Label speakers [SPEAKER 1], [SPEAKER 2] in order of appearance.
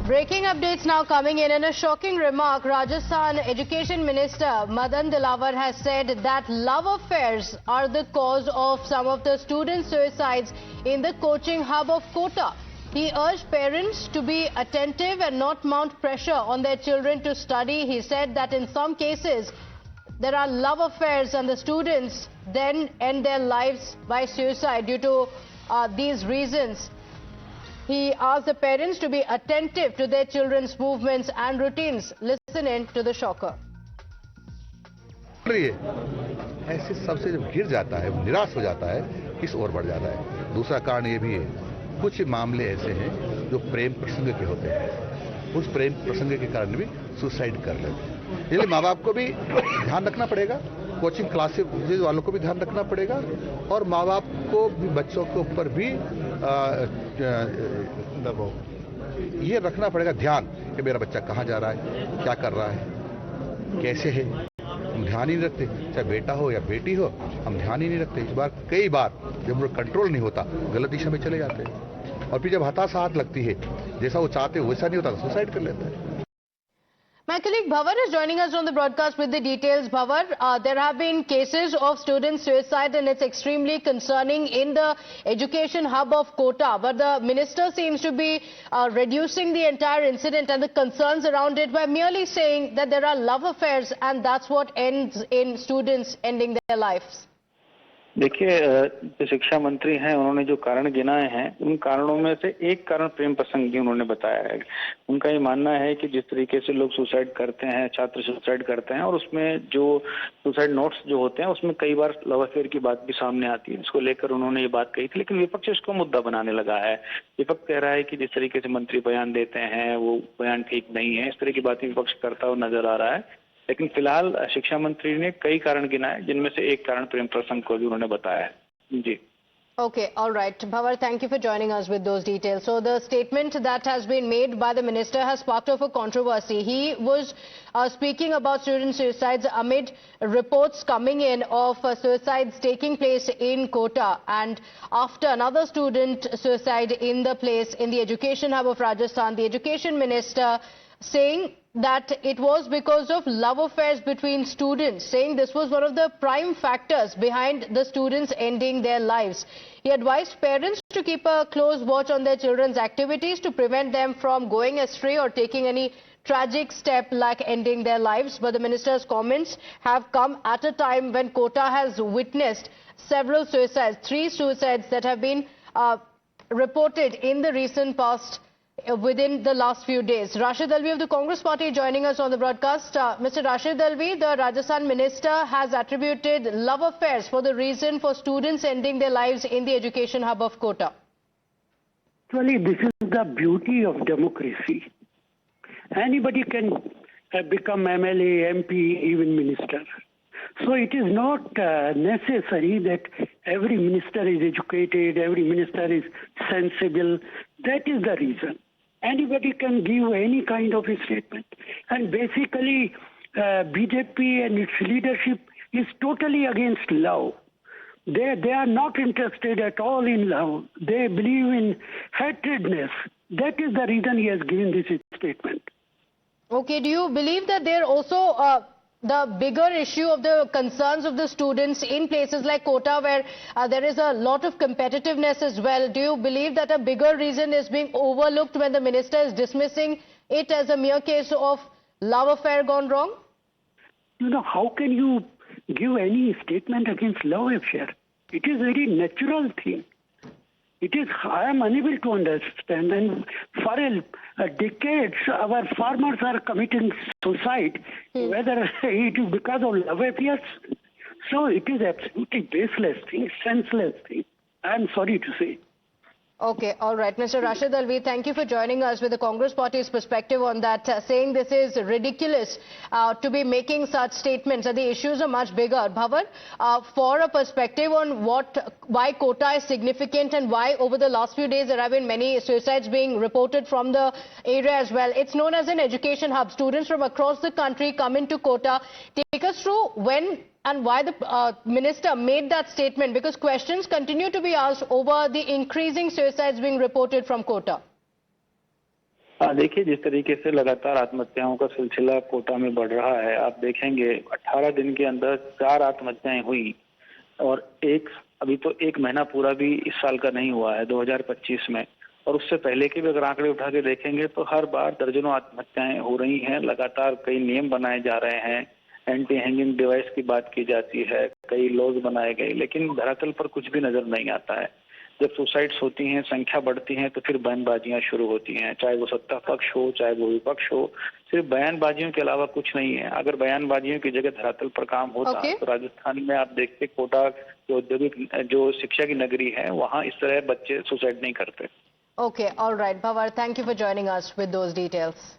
[SPEAKER 1] Breaking updates now coming in. In a shocking remark, Rajasthan Education Minister Madan Dilawar has said that love affairs are the cause of some of the student suicides in the coaching hub of Kota. He urged parents to be attentive and not mount pressure on their children to study. He said that in some cases there are love affairs and the students then end their lives by suicide due to these reasons. He asked the parents to be attentive to their children's movements and routines. Listen in to the shocker.
[SPEAKER 2] ऐसे सबसे जब गिर जाता है, निराश हो जाता है, इस ओर बढ़ जाता है। दूसरा कारण ये भी है, कुछ मामले ऐसे हैं जो प्रेम प्रसंग के होते हैं। उस प्रेम प्रसंग के कारण भी सुसाइड कर लेते हैं। इसलिए माँ बाप को भी ध्यान रखना पड़ेगा, कोचिंग क्लासेस वालों को भी ध्यान रखना पड़ेगा और माँ बाप को भी बच्चों के ऊपर भी ये रखना पड़ेगा ध्यान कि मेरा बच्चा कहाँ जा रहा है, क्या कर रहा है, कैसे है। हम ध्यान ही नहीं रखते, चाहे बेटा हो या बेटी हो, हम ध्यान ही नहीं रखते। इस बार कई बार जब उनको कंट्रोल नहीं होता, गलत दिशा में चले जाते हैं और फिर जब हताशा लगती है, जैसा वो चाहते हो वैसा नहीं होता, तो सुसाइड कर लेता है।
[SPEAKER 1] My colleague Bhavar is joining us on the broadcast with the details. Bhavar, there have been cases of student suicide and it's extremely concerning in the education hub of Kota. But the minister seems to be reducing the entire incident and the concerns around it by merely saying that there are love affairs and that's what ends in students ending their lives.
[SPEAKER 3] देखिए, जो शिक्षा मंत्री हैं उन्होंने जो कारण गिनाए हैं उन कारणों में से एक कारण प्रेम प्रसंग भी उन्होंने बताया है। उनका ये मानना है कि जिस तरीके से लोग सुसाइड करते हैं, छात्र सुसाइड करते हैं और उसमें जो सुसाइड नोट्स जो होते हैं उसमें कई बार लव अफेयर की बात भी सामने आती है। इसको लेकर उन्होंने ये बात कही थी, लेकिन विपक्ष इसको मुद्दा बनाने लगा है। विपक्ष कह रहा है कि जिस तरीके से मंत्री बयान देते हैं वो बयान ठीक नहीं है, इस तरह की बातें विपक्ष करता हुआ नजर आ रहा है। लेकिन फिलहाल शिक्षा मंत्री ने कई कारण गिनाए जिनमें से एक कारण प्रेम प्रसंग को भी उन्होंने बताया है। जी।
[SPEAKER 1] Okay, all right. Bhavar, thank you for joining us with those details. So the statement that has been made by the minister has sparked off a controversy. He was speaking about student suicides amid reports coming in of suicides taking place in Kota, and after another student suicide in the place in the education hub of Rajasthan, the education minister saying that it was because of love affairs between students, saying this was one of the prime factors behind the students ending their lives. He advised parents to keep a close watch on their children's activities to prevent them from going astray or taking any tragic step like ending their lives. But the minister's comments have come at a time when Kota has witnessed several suicides, 3 suicides that have been reported in the recent past within the last few days. Rashid Alvi of the Congress Party joining us on the broadcast. Mr. Rashid Alvi, the Rajasthan minister has attributed love affairs for the reason for students ending their lives in the education hub of Kota.
[SPEAKER 4] Actually, this is the beauty of democracy. Anybody can become MLA, MP, even minister. So it is not necessary that every minister is educated, every minister is sensible. That is the reason. Anybody can give any kind of a statement. And basically, BJP and its leadership is totally against love. They are not interested at all in love. They believe in hatredness. That is the reason he has given this statement.
[SPEAKER 1] Okay, do you believe that there also the bigger issue of the concerns of the students in places like Kota where there is a lot of competitiveness as well? Do you believe that a bigger reason is being overlooked when the minister is dismissing it as a mere case of love affair gone wrong?
[SPEAKER 4] You know, how can you give any statement against love affair? It is a very natural thing. It is, I am unable to understand. And for decades, our farmers are committing suicide, whether it is because of love affairs. So it is absolutely baseless thing, senseless thing. I am sorry to say.
[SPEAKER 1] Okay, all right. Mr. Rashid Alvi, thank you for joining us with the Congress Party's perspective on that, saying this is ridiculous to be making such statements, and the issues are much bigger. Bhavar, for a perspective on why Kota is significant and why over the last few days there have been many suicides being reported from the area as well. It's known as an education hub. Students from across the country come into Kota. Take us through when and why the minister made that statement, because questions continue to be asked over the increasing suicides being reported from Kota.
[SPEAKER 3] हाँ, देखिए जिस तरीके से लगातार आत्महत्याओं का सिलसिला कोटा में बढ़ रहा है, आप देखेंगे 18 दिन के अंदर 4 आत्महत्याएं हुई और अभी तो 1 महीना पूरा भी इस साल का नहीं हुआ है 2025 में, और उससे पहले के भी अगर आंकड़े उठा के देखेंगे तो हर बार दर्जनों आत्महत्याएं हो रही हैं। लगातार कई नियम बनाए जा रहे हैं, एंटी हैंगिंग डिवाइस की बात की जाती है, कई लॉज बनाए गए, लेकिन धरातल पर कुछ भी नजर नहीं आता है। जब सुसाइड्स होती हैं, संख्या बढ़ती है, तो फिर बयानबाजियां शुरू होती हैं, चाहे वो सत्ता पक्ष हो चाहे वो विपक्ष हो। सिर्फ बयानबाजियों के अलावा कुछ नहीं है। अगर बयानबाजियों की जगह धरातल पर काम होता
[SPEAKER 1] Okay.
[SPEAKER 3] तो राजस्थान में आप देखते कोटा जो औद्योगिक जो शिक्षा की नगरी है वहां इस तरह बच्चे सुसाइड नहीं करते।
[SPEAKER 1] Okay, all right. Bhavar, thank you for joining us with those details.